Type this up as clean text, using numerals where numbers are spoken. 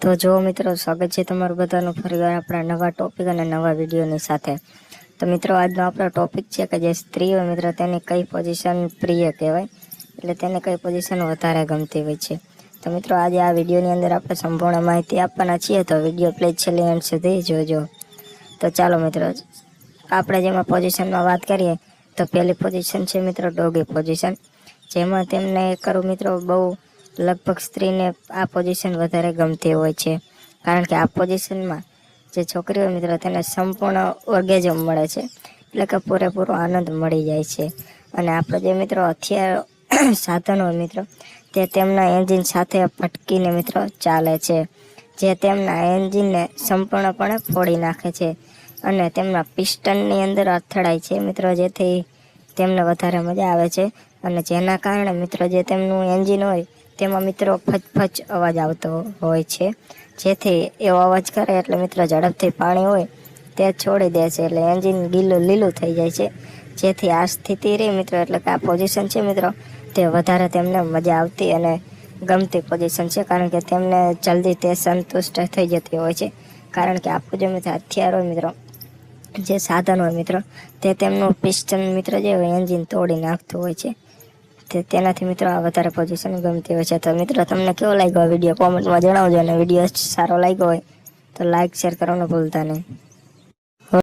તો જો મિત્રો, સ્વાગત છે તમારું બધાનું ફરીવાર આપણા નવા ટોપિક અને નવા વિડીયોની સાથે. તો મિત્રો, આજનો આપણો ટોપિક છે કે જે સ્ત્રી હોય મિત્રો તેની કઈ પોઝિશન પ્રિય કહેવાય, એટલે તેને કઈ પોઝિશન વધારે ગમતી હોય છે. તો મિત્રો, આજે આ વિડીયોની અંદર આપણે સંપૂર્ણ માહિતી આપવાના છીએ, તો વિડીયો પ્લીઝ છેલ્લે અંત સુધી જોજો. તો ચાલો મિત્રો, આપણે જેમાં પોઝિશનમાં વાત કરીએ તો પહેલી પોઝિશન છે મિત્રો ડોગી પોઝિશન, જેમાં તેમને કરું મિત્રો બહુ લગભગ સ્ત્રીને આ પોઝિશન વધારે ગમતી હોય છે. કારણ કે આ પોઝિશનમાં જે છોકરી હોય મિત્રો તેને સંપૂર્ણ ઓર્ગેઝમ મળે છે, એટલે કે પૂરેપૂરો આનંદ મળી જાય છે. અને આપણે જે મિત્રો હથિયાર સાધન હોય મિત્રો તે તેમના એન્જિન સાથે ભટકીને મિત્રો ચાલે છે, જે તેમના એન્જિનને સંપૂર્ણપણે ફોડી નાખે છે અને તેમના પિસ્ટનની અંદર અથડાય છે મિત્રો, જેથી તેમને વધારે મજા આવે છે. અને જેના કારણે મિત્રો જે તેમનું એન્જિન હોય તેમાં મિત્રો ફચ અવાજ આવતો હોય છે, જેથી એવો અવાજ કરે એટલે મિત્રો ઝડપથી પાણી હોય તે છોડી દે છે, એટલે એન્જિન લીલું થઈ જાય છે. જેથી આ સ્થિતિ રહી મિત્રો, એટલે કે આ પોઝિશન છે મિત્રો તે વધારે તેમને મજા આવતી અને ગમતી પોઝિશન છે, કારણ કે તેમને જલ્દી તે સંતુષ્ટ થઈ જતી હોય છે. કારણ કે આપણું જે મિત્રો હથિયાર હોય મિત્રો, જે સાધન હોય મિત્રો, તે તેમનું પિસ્ટન મિત્રો જે હોય એન્જિન તોડી નાખતું હોય છે. તેનાથી મિત્રો આ વધારે પોઝિશન ગમતી હોય છે. તો મિત્રો, તમને કેવો લાગ્યો આ વિડીયો કોમેન્ટમાં જણાવજો, અને વિડીયો સારો લાગ્યો હોય તો લાઇક શેર કરવાનું ભૂલતા નહીં.